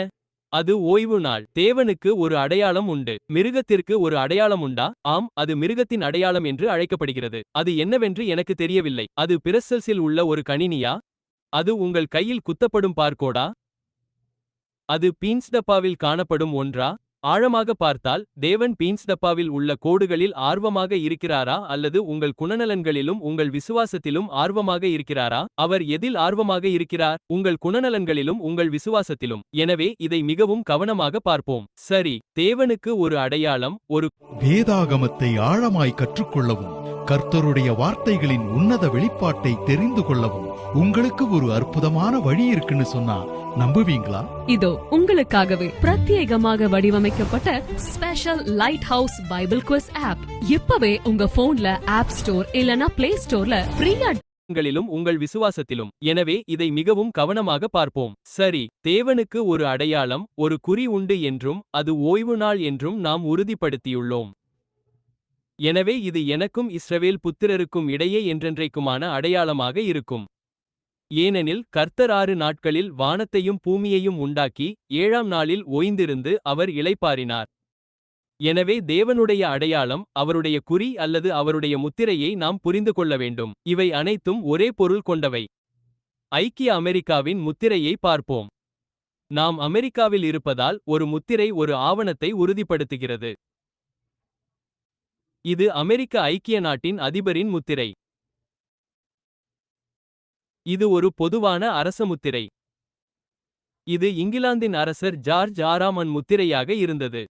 அது ஓய்வு நாள். தேவனுக்கு ஒரு அடையாளம் உண்டு. மிருகத்திற்கு ஒரு அடையாளம் உண்டா? ஆம், அது மிருகத்தின் அடையாளம் என்று அழைக்கப்படுகிறது. அது என்னவென்று எனக்கு தெரியவில்லை. அது பிரசல்ஸில் உள்ள ஒரு கணினியா? அது உங்கள் கையில் குத்தப்படும் பார்கோடா? அது பீன்ஸ் டப்பாவில் காணப்படும் ஒன்றா? ஆழமாக பார்த்தால், தேவன் பீன்ஸ் டப்பாவில் உள்ள கோடுகளில் ஆர்வமாக இருக்கிறாரா அல்லது உங்கள் குணநலன்களிலும் உங்கள் விசுவாசத்திலும் ஆர்வமாக இருக்கிறாரா? அவர் எதில் ஆர்வமாக இருக்கிறார்? உங்கள் குணநலன்களிலும் உங்கள் விசுவாசத்திலும். எனவே இதை மிகவும் கவனமாக பார்ப்போம். சரி, தேவனுக்கு ஒரு அடையாளம், ஒரு வேதாகமத்தை ஆழமாய் கற்றுக்கொள்ளவும் கர்த்தருடைய வார்த்தைகளின் உன்னத வெளிப்பாட்டை தெரிந்து கொள்ளவும் உங்களுக்கு ஒரு அற்புதமான வழி இருக்குன்னு சொன்னா நம்புவீங்களா? இதோ உங்களுக்காகவே பிரத்யேகமாக வடிவமைக்கப்பட்ட special lighthouse Bible quiz app. இப்பவே உங்க போன்ல ஆப் ஸ்டோர் இல்லனா பிளே ஸ்டோர்ல ஃப்ரீயா ங்களிலும் உங்கள் விசுவாசத்திலும். எனவே இதை மிகவும் கவனமாக பார்ப்போம். சரி, தேவனுக்கு ஒரு அடையாளம், ஒரு குறி உண்டு என்றும் அது ஓய்வு நாள் என்றும் நாம் உறுதிப்படுத்தியுள்ளோம். எனவே இது எனக்கும் இஸ்ரவேல் புத்திரருக்கும் இடையே என்றென்றைக்குமான அடையாளமாக இருக்கும். ஏனெனில் கர்த்தர் 6 நாட்களில் வானத்தையும் பூமியையும் உண்டாக்கி 7ஆம் நாளில் ஓய்ந்திருந்து அவர் இளைப்பாறினார். எனவே தேவனுடைய அடையாளம், அவருடைய குறி அல்லது அவருடைய முத்திரையை நாம் புரிந்து கொள்ள வேண்டும். இவை அனைத்தும் ஒரே பொருள் கொண்டவை. ஐக்கிய அமெரிக்காவின் முத்திரையை பார்ப்போம். நாம் அமெரிக்காவில் இருப்பதால் ஒரு முத்திரை ஒரு ஆவணத்தை உறுதிப்படுத்துகிறது. இது அமெரிக்க ஐக்கிய நாட்டின் அதிபரின் முத்திரை. இது ஒரு பொதுவான அரச முத்திரை. இது இங்கிலாந்தின் அரசர் ஜார்ஜ் 6ஆம் முத்திரையாக இருந்தது.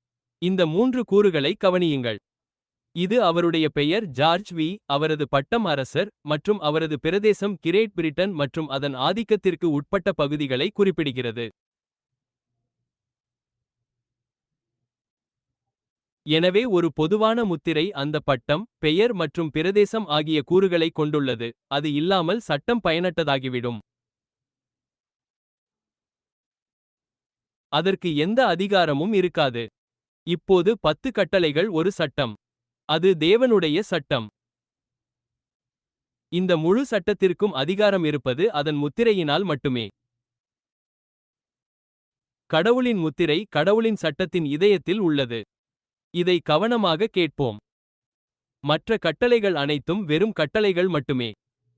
இந்த 3 கூறுகளை கவனியுங்கள். இது அவருடைய பெயர் ஜார்ஜ் வி, அவரது பட்டம் அரசர், மற்றும் அவரது பிரதேசம் கிரேட் பிரிட்டன் மற்றும் அதன் ஆதிக்கத்திற்கு உட்பட்ட பகுதிகளை குறிப்பிடுகிறது. எனவே ஒரு பொதுவான முத்திரை அந்த பட்டம், பெயர் மற்றும் பிரதேசம் ஆகிய கூறுகளை கொண்டுள்ளது. அது இல்லாமல் சட்டம் பயனற்றதாகிவிடும். அதற்கு எந்த அதிகாரமும் இருக்காது. இப்போது 10 கட்டளைகள் ஒரு சட்டம். அது தேவனுடைய சட்டம். இந்த முழு சட்டத்திற்கும் அதிகாரம் இருப்பது அதன் முத்திரையினால் மட்டுமே. கடவுளின் முத்திரை கடவுளின் சட்டத்தின் இதயத்தில் உள்ளது. இதை கவனமாக கேட்போம். மற்ற கட்டளைகள் அனைத்தும் வெறும் கட்டளைகள் மட்டுமே.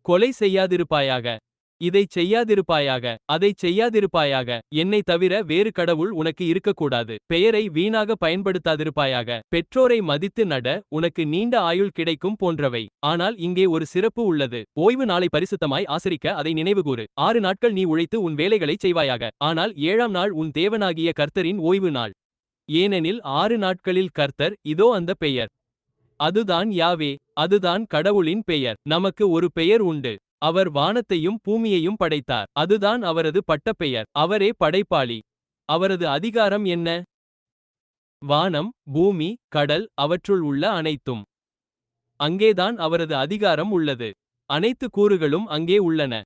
கொலை செய்யாதிருப்பாயாக. இதைச் செய்யாதிருப்பாயாக. அதைச் செய்யாதிருப்பாயாக. என்னை தவிர வேறு கடவுள் உனக்கு இருக்கக்கூடாது. பெயரை வீணாக பயன்படுத்தாதிருப்பாயாக. பெற்றோரை மதித்து நட, உனக்கு நீண்ட ஆயுள் கிடைக்கும் போன்றவை. ஆனால் இங்கே ஒரு சிறப்பு உள்ளது. ஓய்வு நாளை பரிசுத்தமாய் ஆசரிக்க அதை நினைவுகூரு. 6 நாட்கள் நீ உழைத்து உன் வேலைகளைச் செய்வாயாக. ஆனால் 7ஆம் நாள் உன் தேவனாகிய கர்த்தரின் ஓய்வு நாள். ஏனெனில் 6 நாட்களில் கர்த்தர், இதோ அந்த பெயர். அதுதான் யாவே. அதுதான் கடவுளின் பெயர். நமக்கு ஒரு பெயர் உண்டு. அவர் வானத்தையும் பூமியையும் படைத்தார். அதுதான் அவரது பட்டப்பெயர். அவரே படைப்பாளி. அவரது அதிகாரம் என்ன? வானம், பூமி, கடல், அவற்றுள் உள்ள அனைத்தும். அங்கேதான் அவரது அதிகாரம் உள்ளது. அனைத்து கூறுகளும் அங்கே உள்ளன.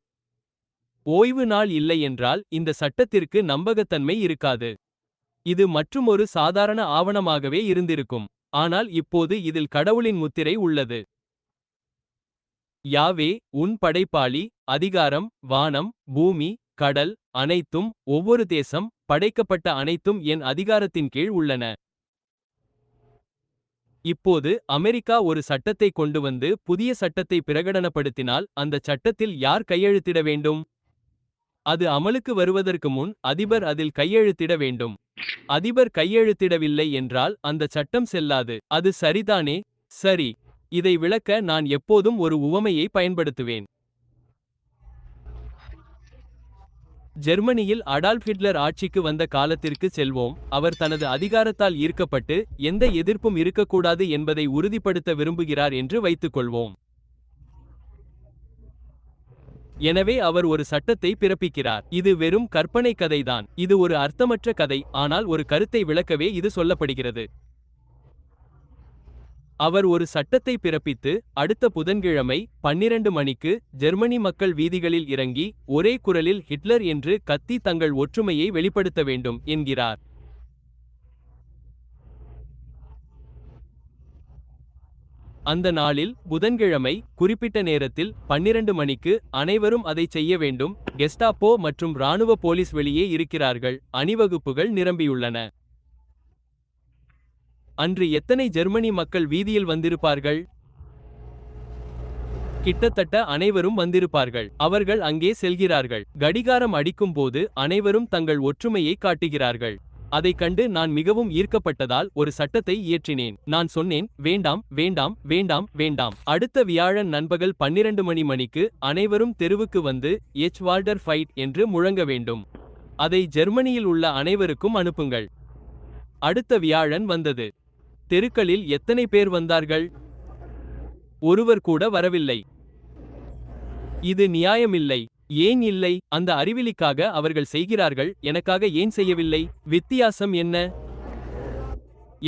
ஓய்வு நாள் இல்லை என்றால் இந்த சட்டத்திற்கு நம்பகத்தன்மை இருக்காது. இது மற்றுமொரு சாதாரண ஆவணமாகவே இருந்திருக்கும். ஆனால் இப்போது இதில் கடவுளின் முத்திரை உள்ளது. யாவே, உன் படைப்பாளி. அதிகாரம், வானம், பூமி, கடல், அனைத்தும், ஒவ்வொரு தேசம், படைக்கப்பட்ட அனைத்தும் என் அதிகாரத்தின் கீழ் உள்ளன. இப்போது அமெரிக்கா ஒரு சட்டத்தை கொண்டு வந்து புதிய சட்டத்தை பிரகடனப்படுத்தினால் அந்த சட்டத்தில் யார் கையெழுத்திட வேண்டும்? அது அமலுக்கு வருவதற்கு முன் அதிபர் அதில் கையெழுத்திட வேண்டும். அதிபர் கையெழுத்திடவில்லை என்றால் அந்த சட்டம் செல்லாது. அது சரிதானே? சரி. இதை விளக்க நான் எப்போதும் ஒரு உவமையை பயன்படுத்துவேன். ஜெர்மனியில் அடால்ஃப் ஹிட்லர் ஆட்சிக்கு வந்த காலத்திற்கு செல்வோம். அவர் தனது அதிகாரத்தால் ஈர்க்கப்பட்டு எந்த எதிர்ப்பும் இருக்கக்கூடாது என்பதை உறுதிப்படுத்த விரும்புகிறார் என்று வைத்துக்கொள்வோம். எனவே அவர் ஒரு சட்டத்தை பிறப்பிக்கிறார். இது வெறும் கற்பனை கதைதான். இது ஒரு அர்த்தமற்ற கதை, ஆனால் ஒரு கருத்தை விளக்கவே இது சொல்லப்படுகிறது. அவர் ஒரு சட்டத்தை பிறப்பித்து அடுத்த புதன்கிழமை 12 மணிக்கு ஜெர்மனி மக்கள் வீதிகளில் இறங்கி ஒரே குரலில் ஹிட்லர் என்று கத்தி தங்கள் ஒற்றுமையை வெளிப்படுத்த வேண்டும் என்கிறார். அந்த நாளில் புதன்கிழமை குறிப்பிட்ட நேரத்தில் 12 மணிக்கு அனைவரும் அதை செய்ய வேண்டும். கெஸ்டாப்போ மற்றும் இராணுவ போலீஸ் வெளியே இருக்கிறார்கள். அணிவகுப்புகள் நிரம்பியுள்ளன. அன்று எத்தனை ஜெர்மனி மக்கள் வீதியில் வந்திருப்பார்கள்? கிட்டத்தட்ட அனைவரும் வந்திருப்பார்கள். அவர்கள் அங்கே செல்கிறார்கள். கடிகாரம் அடிக்கும் போது அனைவரும் தங்கள் ஒற்றுமையை காட்டுகிறார்கள். அதைக் கண்டு நான் மிகவும் ஈர்க்கப்பட்டதால் ஒரு சட்டத்தை இயற்றினேன். நான் சொன்னேன், வேண்டாம், வேண்டாம், வேண்டாம், வேண்டாம். அடுத்த வியாழன் நண்பகல் 12 மணிக்கு அனைவரும் தெருவுக்கு வந்து எச் வால்டர் ஃபைட் என்று முழங்க வேண்டும். அதை ஜெர்மனியில் உள்ள அனைவருக்கும் அனுப்புங்கள். அடுத்த வியாழன் வந்தது. தெருக்களில் எத்தனை பேர் வந்தார்கள்? ஒருவர் கூட வரவில்லை. இது நியாயமில்லை. ஏன் இல்லை? அந்த அறிவிலிக்காக அவர்கள் செய்கிறார்கள், எனக்காக ஏன் செய்யவில்லை? வித்தியாசம் என்ன?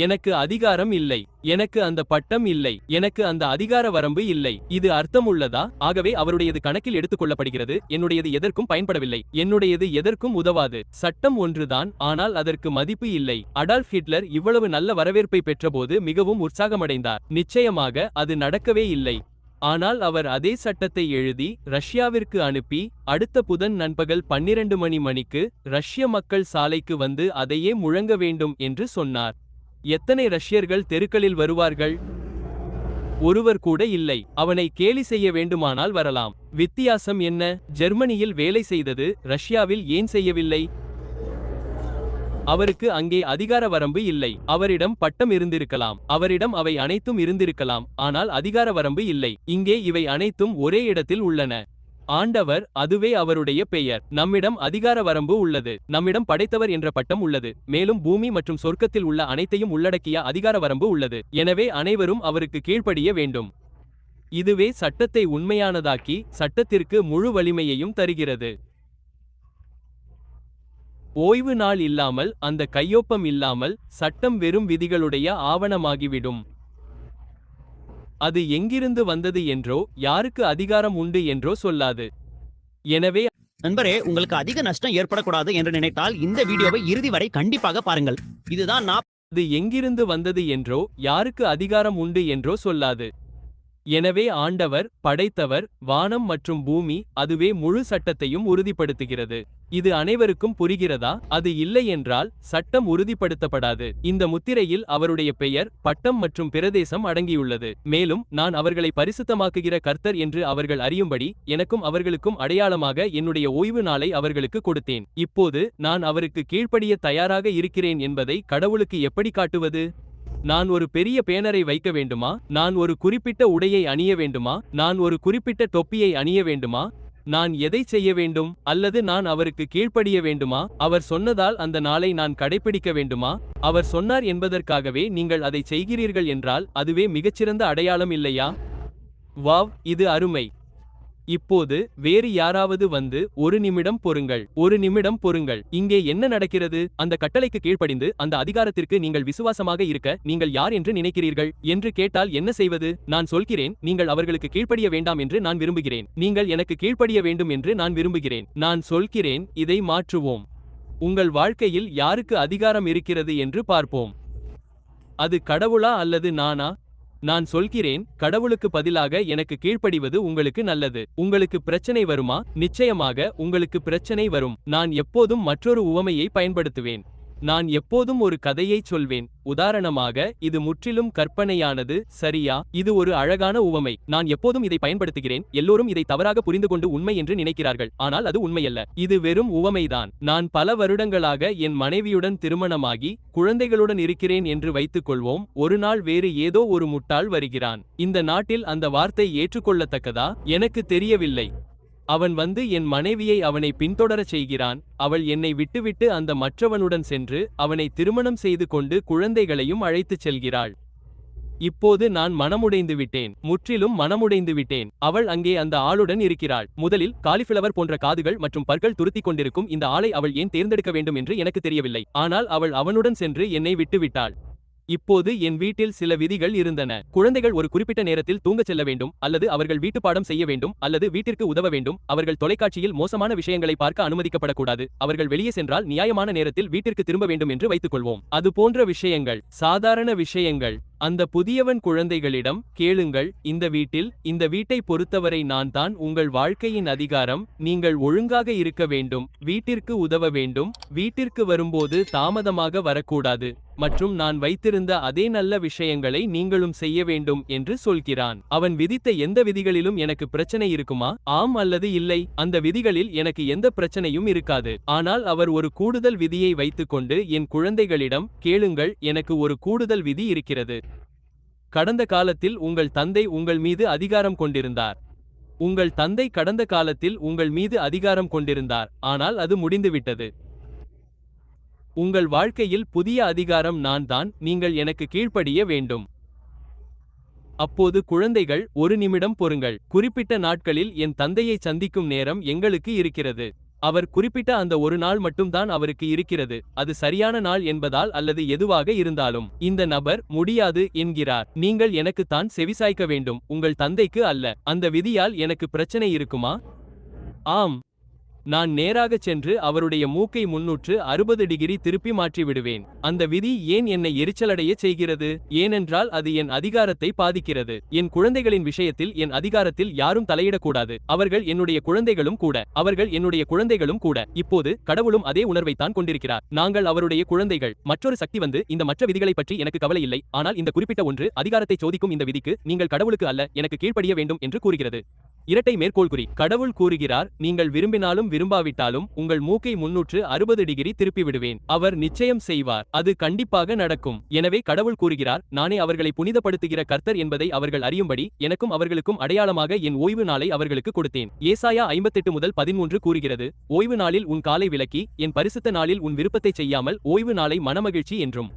எனக்கு அதிகாரம் இல்லை. எனக்கு அந்த பட்டம் இல்லை. எனக்கு அந்த அதிகார வரம்பு இல்லை. இது அர்த்தமுள்ளதா? ஆகவே அவருடையது கணக்கில் எடுத்துக்கொள்ளப்படுகிறது. என்னுடையது எதற்கும் பயன்படவில்லை. என்னுடையது எதற்கும் உதவாது. சட்டம் ஒன்றுதான், ஆனால் அதற்கு மதிப்பு இல்லை. அடால்ஃப் ஹிட்லர் இவ்வளவு நல்ல வரவேற்பை பெற்றபோது மிகவும் உற்சாகமடைந்தார். நிச்சயமாக அது நடக்கவே இல்லை. ஆனால் அவர் அதே சட்டத்தை எழுதி ரஷ்யாவிற்கு அனுப்பி அடுத்த புதன் நண்பகல் 12 மணிக்கு ரஷ்ய மக்கள் சாலைக்கு வந்து அதையே முழங்க வேண்டும் என்று சொன்னார். எத்தனை ரஷ்யர்கள் தெருக்களில் வருவார்கள்? ஒருவர் கூட இல்லை. அவனை கேலி செய்ய வேண்டுமானால் வரலாம். வித்தியாசம் என்ன? ஜெர்மனியில் வேலை செய்தது ரஷ்யாவில் ஏன் செய்யவில்லை? அவருக்கு அங்கே அதிகார வரம்பு இல்லை. அவரிடம் பட்டம் இருந்திருக்கலாம். அவரிடம் அவை அனைத்தும் இருந்திருக்கலாம். ஆனால் அதிகார வரம்பு இல்லை. இங்கே இவை அனைத்தும் ஒரே இடத்தில் உள்ளன. ஆண்டவர், அதுவே அவருடைய பெயர். நம்மிடம் அதிகார வரம்பு உள்ளது. நம்மிடம் படைத்தவர் என்ற பட்டம் உள்ளது. மேலும் பூமி மற்றும் சொர்க்கத்தில் உள்ள அனைத்தையும் உள்ளடக்கிய அதிகார வரம்பு உள்ளது. எனவே அனைவரும் அவருக்கு கீழ்ப்படிய வேண்டும். இதுவே சட்டத்தை உண்மையானதாக்கி சட்டத்திற்கு முழு வலிமையையும் தருகிறது. ஓய்வு நாள் இல்லாமல், அந்த கையொப்பம் இல்லாமல், சட்டம் வெறும் விதிகளுடைய ஆவணமாகிவிடும். அது எங்கிருந்து வந்தது என்றோ, யாருக்கு அதிகாரம் உண்டு என்றோ சொல்லாது. எனவே நண்பரே, உங்களுக்கு அதிக நஷ்டம் ஏற்படக்கூடாது என்று நினைத்தால் இந்த வீடியோவை இறுதி வரை கண்டிப்பாக பாருங்கள். இதுதான் அது எங்கிருந்து வந்தது என்றோ, யாருக்கு அதிகாரம் உண்டு என்றோ சொல்லாது. எனவே ஆண்டவர், படைத்தவர், வானம் மற்றும் பூமி, அதுவே முழு சட்டத்தையும் உறுதிப்படுத்துகிறது. இது அனைவருக்கும் புரிகிறதா? அது இல்லை என்றால் சட்டம் உறுதிப்படுத்தப்படாது. இந்த முத்திரையில் அவருடைய பெயர், பட்டம் மற்றும் பிரதேசம் அடங்கியுள்ளது. மேலும் நான் அவர்களை பரிசுத்தமாக்குகிற கர்த்தர் என்று அவர்கள் அறியும்படி எனக்கும் அவர்களுக்கும் அடையாளமாக என்னுடைய ஓய்வு நாளை அவர்களுக்கு கொடுத்தேன். இப்போது நான் அவருக்கு கீழ்ப்படிய தயாராக இருக்கிறேன் என்பதை கடவுளுக்கு எப்படி காட்டுவது? நான் ஒரு பெரிய பேனரை வைக்க வேண்டுமா? நான் ஒரு குறிப்பிட்ட உடையை அணிய வேண்டுமா? நான் ஒரு குறிப்பிட்ட தொப்பியை அணிய வேண்டுமா? நான் எதை செய்ய வேண்டும்? அல்லது நான் அவருக்கு கீழ்ப்படிய வேண்டுமா? அவர் சொன்னதால் அந்த நாளை நான் கடைபிடிக்க வேண்டுமா? அவர் சொன்னார் என்பதற்காகவே நீங்கள் அதை செய்கிறீர்கள் என்றால் அதுவே மிகச்சிறந்த அடையாளம் இல்லையா? வாவ், இது அருமை. இப்போது வேறு யாராவது வந்து, ஒரு நிமிடம் பொறுங்கள், ஒரு நிமிடம் பொறுங்கள், இங்கே என்ன நடக்கிறது? அந்த கட்டளைக்கு கீழ்ப்படிந்து அந்த அதிகாரத்திற்கு நீங்கள் விசுவாசமாக இருக்க நீங்கள் யார் என்று நினைக்கிறீர்கள் என்று கேட்டால் என்ன செய்வது? நான் சொல்கிறேன், நீங்கள் அவர்களுக்கு கீழ்ப்படிய வேண்டாம் என்று நான் விரும்புகிறேன். நீங்கள் எனக்கு கீழ்ப்படிய வேண்டும் என்று நான் விரும்புகிறேன். நான் சொல்கிறேன், இதை மாற்றுவோம். உங்கள் வாழ்க்கையில் யாருக்கு அதிகாரம் இருக்கிறது என்று பார்ப்போம். அது கடவுளா அல்லது நானா? நான் சொல்கிறேன், கடவுளுக்கு பதிலாக எனக்கு கீழ்ப்படிவது உங்களுக்கு நல்லது. உங்களுக்கு பிரச்சனை வருமா? நிச்சயமாக உங்களுக்கு பிரச்சனை வரும். நான் எப்போதும் மற்றொரு உவமையை பயன்படுத்துவேன். நான் எப்போதும் ஒரு கதையைச் சொல்வேன். உதாரணமாக, இது முற்றிலும் கற்பனையானது, சரியா? இது ஒரு அழகான உவமை. நான் எப்போதும் இதை பயன்படுத்துகிறேன். எல்லோரும் இதை தவறாக புரிந்துகொண்டு உண்மை என்று நினைக்கிறார்கள். ஆனால் அது உண்மையல்ல. இது வெறும் உவமைதான். நான் பல வருடங்களாக என் மனைவியுடன் திருமணமாகி குழந்தைகளுடன் இருக்கிறேன் என்று வைத்துக் கொள்வோம். ஒரு நாள் வேறு ஏதோ ஒரு முட்டாள் வருகிறான். இந்த நாட்டில் அந்த வார்த்தை ஏற்றுக்கொள்ளத்தக்கதா? எனக்கு தெரியவில்லை. அவன் வந்து என் மனைவியை அவனை பின்தொடரச் செய்கிறான். அவள் என்னை விட்டுவிட்டு அந்த மற்றவனுடன் சென்று அவனை திருமணம் செய்து கொண்டு குழந்தைகளையும் அழைத்துச் செல்கிறாள். இப்போது நான் மனமுடைந்து விட்டேன். முற்றிலும் மனமுடைந்து விட்டேன். அவள் அங்கே அந்த ஆளுடன் இருக்கிறாள். முதலில் காலிஃபிளவர் போன்ற காதுகள் மற்றும் பற்கள் துருத்திக் கொண்டிருக்கும் இந்த ஆளை அவள் ஏன் தேர்ந்தெடுக்க வேண்டும் என்று எனக்கு தெரியவில்லை. ஆனால் அவள் அவனுடன் சென்று என்னை விட்டுவிட்டாள். இப்போது என் வீட்டில் சில விதிகள் இருந்தன. குழந்தைகள் ஒரு குறிப்பிட்ட நேரத்தில் தூங்கச் செல்ல வேண்டும், அல்லது அவர்கள் வீட்டுப்பாடம் செய்ய வேண்டும், அல்லது வீட்டிற்கு உதவ வேண்டும். அவர்கள் தொலைக்காட்சியில் மோசமான விஷயங்களை பார்க்க அனுமதிக்கப்படக்கூடாது. அவர்கள் வெளியே சென்றால் நியாயமான நேரத்தில் வீட்டிற்கு திரும்ப வேண்டும் என்று வைத்துக்கொள்வோம். அது போன்ற விஷயங்கள், சாதாரண விஷயங்கள். அந்த புதியவன் குழந்தைகளிடம், கேளுங்கள், இந்த வீட்டை பொறுத்தவரை நான் தான் உங்கள் வாழ்க்கையின் அதிகாரம். நீங்கள் ஒழுங்காக இருக்க வேண்டும், வீட்டிற்கு உதவ வேண்டும், வீட்டிற்கு வரும்போது தாமதமாக வரக்கூடாது, மற்றும் நான் வைத்திருந்த அதே நல்ல விஷயங்களை நீங்களும் செய்ய வேண்டும் என்று சொல்கிறான். அவன் விதித்த எந்த விதிகளிலும் எனக்கு பிரச்சனை இருக்குமா? ஆம் அல்லது இல்லை? அந்த விதிகளில் எனக்கு எந்த பிரச்சனையும் இருக்காது. ஆனால் அவர் ஒரு கூடுதல் விதியை வைத்துக்கொண்டு என் குழந்தைகளிடம், கேளுங்கள், எனக்கு ஒரு கூடுதல் விதி இருக்கிறது. கடந்த காலத்தில் உங்கள் தந்தை உங்கள் மீது அதிகாரம் கொண்டிருந்தார். உங்கள் தந்தை கடந்த காலத்தில் உங்கள் மீது அதிகாரம் கொண்டிருந்தார், ஆனால் அது முடிந்துவிட்டது. உங்கள் வாழ்க்கையில் புதிய அதிகாரம் நான் தான், நீங்கள் எனக்கு கீழ்ப்படிய வேண்டும். அப்போது குழந்தைகள், ஒரு நிமிடம் பொறுங்கள். குறிப்பிட்ட நாட்களில் என் தந்தையை சந்திக்கும் நேரம் எங்களுக்கு இருக்கிறது. அவர் குறிப்பிட்ட அந்த ஒரு நாள் மட்டும்தான் அவருக்கு இருக்கிறது. அது சரியான நாள் என்பதால் அல்லது எதுவாக இருந்தாலும். இந்த நபர் முடியாது என்கிறார். நீங்கள் எனக்குத்தான் செவிசாய்க்க வேண்டும், உங்கள் தந்தைக்கு அல்ல. அந்த விதியால் எனக்கு பிரச்சனை இருக்குமா? ஆம். நான் நேராகச் சென்று அவருடைய மூக்கை 360 டிகிரி திருப்பி மாற்றிவிடுவேன். அந்த விதி ஏன் என்னை எரிச்சலடையச் செய்கிறது? ஏனென்றால் அது என் அதிகாரத்தை பாதிக்கிறது. என் குழந்தைகளின் விஷயத்தில் என் அதிகாரத்தில் யாரும் தலையிடக்கூடாது. அவர்கள் என்னுடைய குழந்தைகளும் கூட. அவர்கள் என்னுடைய குழந்தைகளும் கூட. இப்போது கடவுளும் அதே உணர்வைத்தான் கொண்டிருக்கிறார். நாங்கள் அவருடைய குழந்தைகள். மற்றொரு சக்தி வந்து, இந்த மற்ற விதிகளைப் பற்றி எனக்கு கவலை இல்லை, ஆனால் இந்த குறிப்பிட்ட ஒன்று, அதிகாரத்தை சோதிக்கும் இந்த விதிக்கு, நீங்கள் கடவுளுக்கு அல்ல, எனக்கு கீழ்ப்படிய வேண்டும் என்று கூறுகிறது. இரட்டை மேற்கோள்குறி. கடவுள் கூறுகிறார், நீங்கள் விரும்பினாலும் விரும்பாவிட்டாலும் உங்கள் மூக்கை 360 டிகிரி திருப்பி விடுவேன். அவர் நிச்சயம் செய்வார். அது கண்டிப்பாக நடக்கும். எனவே கடவுள் கூறுகிறார், நானே அவர்களை புனிதப்படுத்துகிற கர்த்தர் என்பதை அவர்கள் அறியும்படி எனக்கும் அவர்களுக்கும் அடையாளமாக என் ஓய்வு நாளை அவர்களுக்கு கொடுத்தேன். ஏசாயா 58:13 கூறுகிறது, ஓய்வு நாளில் உன் காலை விலக்கி என் பரிசுத்த நாளில் உன் விருப்பத்தை செய்யாமல் ஓய்வு நாளை மனமகிழ்ச்சி என்றும்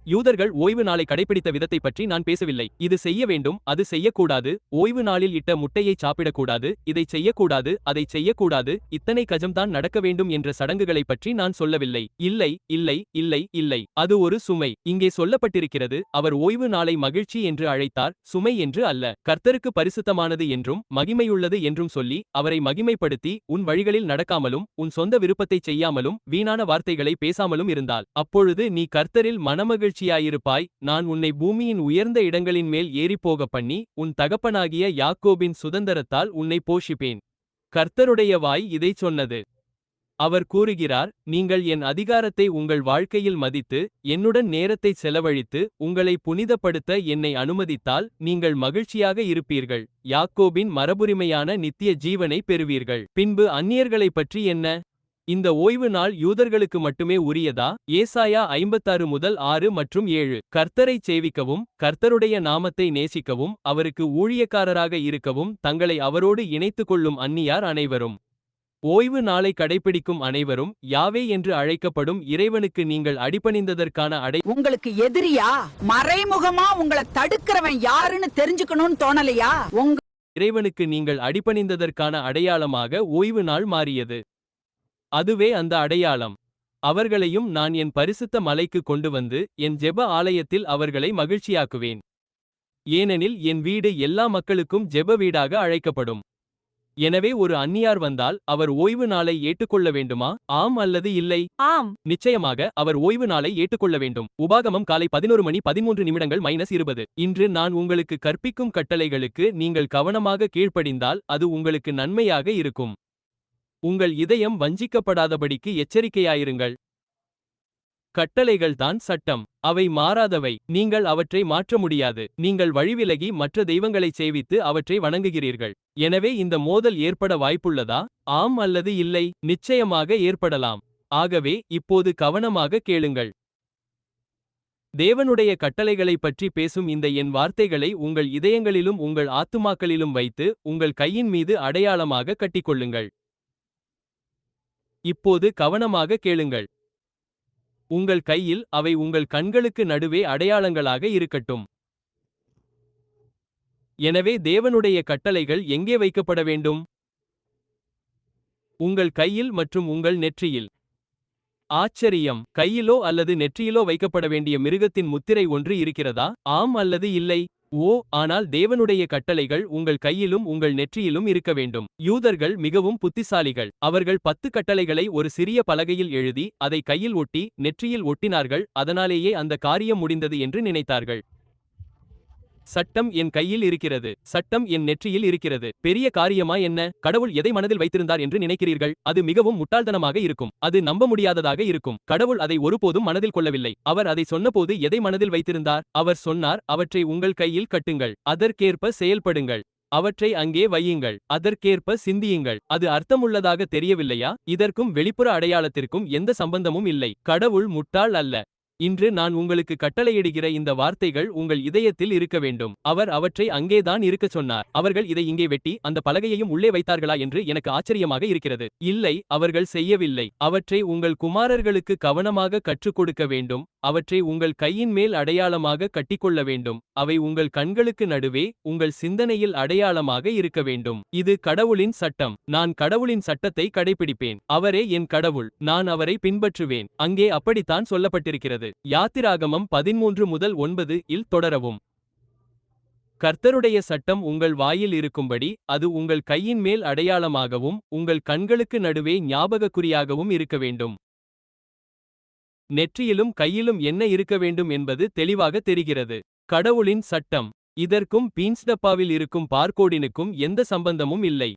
யூதர்கள் ஓய்வு நாளை கடைபிடித்த விதத்தை பற்றி நான் பேசவில்லை. இது செய்ய வேண்டும், அது செய்யக்கூடாது, ஓய்வு நாளில் இட்ட முட்டையை சாப்பிடக்கூடாது, இதை செய்யக்கூடாது, அதை செய்யக்கூடாது, இத்தனை கஜம்தான் நடக்க வேண்டும் என்ற சடங்குகளை பற்றி நான் சொல்லவில்லை. இல்லை இல்லை இல்லை இல்லை, அது ஒரு சுமை. இங்கே சொல்லப்பட்டிருக்கிறது, அவர் ஓய்வு நாளை மகிழ்ச்சி என்று அழைத்தார், சுமை என்று அல்ல. கர்த்தருக்கு பரிசுத்தமானது என்றும் மகிமையுள்ளது என்றும் சொல்லி அவரை மகிமைப்படுத்தி உன் வழிகளில் நடக்காமலும் உன் சொந்த விருப்பத்தை செய்யாமலும் வீணான வார்த்தைகளை பேசாமலும் இருந்தால் அப்பொழுது நீ கர்த்தரில் மனமகிழ்ச்சியாயிருப்பாய். நான் உன்னை பூமியின் உயர்ந்த இடங்களின் மேல் ஏறிப்போக பண்ணி உன் தகப்பனாகிய யாக்கோபின் சுதந்தரத்தால் உன்னை போஷிப்பேன். கர்த்தருடைய வாய் இதைச் சொன்னது. அவர் கூறுகிறார், நீங்கள் என் அதிகாரத்தை உங்கள் வாழ்க்கையில் மதித்து என்னுடன் நேரத்தை செலவழித்து உங்களை புனிதப்படுத்த என்னை அனுமதித்தால் நீங்கள் மகிழ்ச்சியாக இருப்பீர்கள். யாக்கோபின் மரபுரிமையான நித்திய ஜீவனை பெறுவீர்கள். பின்பு அந்நியர்களைப் பற்றி என்ன? இந்த ஓய்வு நாள் யூதர்களுக்கு மட்டுமே உரியதா? ஏசாயா 56 முதல் 6 மற்றும் 7. கர்த்தரைச் சேவிக்கவும் கர்த்தருடைய நாமத்தை நேசிக்கவும் அவருக்கு ஊழியக்காரராக இருக்கவும் தங்களை அவரோடு இணைத்துக் கொள்ளும் அந்நியார் அனைவரும். ஓய்வு நாளை கடைபிடிக்கும் அனைவரும் யாவே என்று அழைக்கப்படும் இறைவனுக்கு நீங்கள் அடிபணிந்ததற்கான உங்களுக்கு எதிரியா மறைமுகமா உங்களை தடுக்கிறவன் யாருன்னு தெரிஞ்சுக்கணும்னு தோணலையா? இறைவனுக்கு நீங்கள் அடிபணிந்ததற்கான அடையாளமாக ஓய்வு நாள் மாறியது. அதுவே அந்த அடையாளம். அவர்களையும் நான் என் பரிசுத்த மலைக்கு கொண்டு வந்து என் ஜெப ஆலயத்தில் அவர்களை மகிழ்ச்சியாக்குவேன். ஏனெனில் என் வீடு எல்லா மக்களுக்கும் ஜெப வீடாக அழைக்கப்படும். எனவே ஒரு அந்நியார் வந்தால் அவர் ஓய்வு நாளை ஏற்றுக்கொள்ள வேண்டுமா? ஆம் அல்லது இல்லை? ஆம். நிச்சயமாக அவர் ஓய்வு நாளை ஏற்றுக்கொள்ள வேண்டும். உபாகமம் காலை 11:13 இன்று நான் உங்களுக்கு கற்பிக்கும் கட்டளைகளுக்கு நீங்கள் கவனமாக கீழ்ப்படிந்தால் அது உங்களுக்கு நன்மையாக இருக்கும். உங்கள் இதயம் வஞ்சிக்கப்படாதபடிக்கு எச்சரிக்கையாயிருங்கள். கட்டளைகள் தான் சட்டம். அவை மாறாதவை. நீங்கள் அவற்றை மாற்ற முடியாது. நீங்கள் வழிவிலகி மற்ற தெய்வங்களைச் சேவித்து அவற்றை வணங்குகிறீர்கள். எனவே இந்த மோதல் ஏற்பட வாய்ப்புள்ளதா? ஆம் அல்லது இல்லை? நிச்சயமாக ஏற்படலாம். ஆகவே இப்போது கவனமாக கேளுங்கள். தேவனுடைய கட்டளைகளைப் பற்றி பேசும் இந்த என் வார்த்தைகளை உங்கள் இதயங்களிலும் உங்கள் ஆத்துமாக்களிலும் வைத்து உங்கள் கையின் மீது அடையாளமாக கட்டிக்கொள்ளுங்கள். இப்போது கவனமாக கேளுங்கள். உங்கள் கையில் அவை உங்கள் கண்களுக்கு நடுவே அடையாளங்களாக இருக்கட்டும். எனவே தேவனுடைய கட்டளைகள் எங்கே வைக்கப்பட வேண்டும்? உங்கள் கையில் மற்றும் உங்கள் நெற்றியில். ஆச்சரியம்! கையிலோ அல்லது நெற்றியிலோ வைக்கப்பட வேண்டிய மிருகத்தின் முத்திரை ஒன்று இருக்கிறதா? ஆம் அல்லது இல்லை? ஓ, ஆனால் தேவனுடைய கட்டளைகள் உங்கள் கையிலும் உங்கள் நெற்றியிலும் இருக்க வேண்டும். யூதர்கள் மிகவும் புத்திசாலிகள். அவர்கள் 10 கட்டளைகளை ஒரு சிறிய பலகையில் எழுதி அதை கையில் ஒட்டி நெற்றியில் ஒட்டினார்கள். அதனாலேயே அந்த காரியம் முடிந்தது என்று நினைத்தார்கள். சட்டம் என் கையில் இருக்கிறது, சட்டம் என் நெற்றியில் இருக்கிறது. பெரிய காரியமா என்ன? கடவுள் எதை மனதில் வைத்திருந்தார் என்று நினைக்கிறீர்கள்? அது மிகவும் முட்டாள்தனமாக இருக்கும். அது நம்ப முடியாததாக இருக்கும். கடவுள் அதை ஒருபோதும் மனதில் கொள்ளவில்லை. அவர் அதை சொன்னபோது எதை மனதில் வைத்திருந்தார்? அவர் சொன்னார், அவற்றை உங்கள் கையில் கட்டுங்கள், அதற்கேற்ப செயல்படுங்கள், அவற்றை அங்கே வையுங்கள், அதற்கேற்ப சிந்தியுங்கள். அது அர்த்தமுள்ளதாக தெரியவில்லையா? இதற்கும் வெளிப்புற அடையாளத்திற்கும் எந்த சம்பந்தமும் இல்லை. கடவுள் முட்டாள் அல்ல. இன்று நான் உங்களுக்கு கட்டளையிடுகிற இந்த வார்த்தைகள் உங்கள் இதயத்தில் இருக்க வேண்டும். அவர் அவற்றை அங்கேதான் இருக்கச் சொன்னார். அவர்கள் இதை இங்கே வெட்டி அந்த பலகையையும் உள்ளே வைத்தார்களா என்று எனக்கு ஆச்சரியமாக இருக்கிறது. இல்லை, அவர்கள் செய்யவில்லை. அவற்றை உங்கள் குமாரர்களுக்கு கவனமாக கற்றுக் கொடுக்க வேண்டும். அவற்றை உங்கள் கையின் மேல் அடையாளமாக கட்டிக்கொள்ள வேண்டும். அவை உங்கள் கண்களுக்கு நடுவே உங்கள் சிந்தனையில் அடையாளமாக இருக்க வேண்டும். இது கடவுளின் சட்டம். நான் கடவுளின் சட்டத்தை கடைபிடிப்பேன். அவரே என் கடவுள். நான் அவரை பின்பற்றுவேன். அங்கே அப்படித்தான் சொல்லப்பட்டிருக்கிறது. யாத்திராகமம் 13:9 இல் தொடரவும். கர்த்தருடைய சட்டம் உங்கள் வாயில் இருக்கும்படி அது உங்கள் கையின் மேல் அடையாளமாகவும் உங்கள் கண்களுக்கு நடுவே ஞாபகக்குறியாகவும் இருக்க வேண்டும். நெற்றியிலும் கையிலும் என்ன இருக்க வேண்டும் என்பது தெளிவாக தெரிகிறது. கடவுளின் சட்டம். இதற்கும் பீன்ஸ் டப்பாவில் இருக்கும் பார்கோடினுக்கும் எந்த சம்பந்தமும் இல்லை.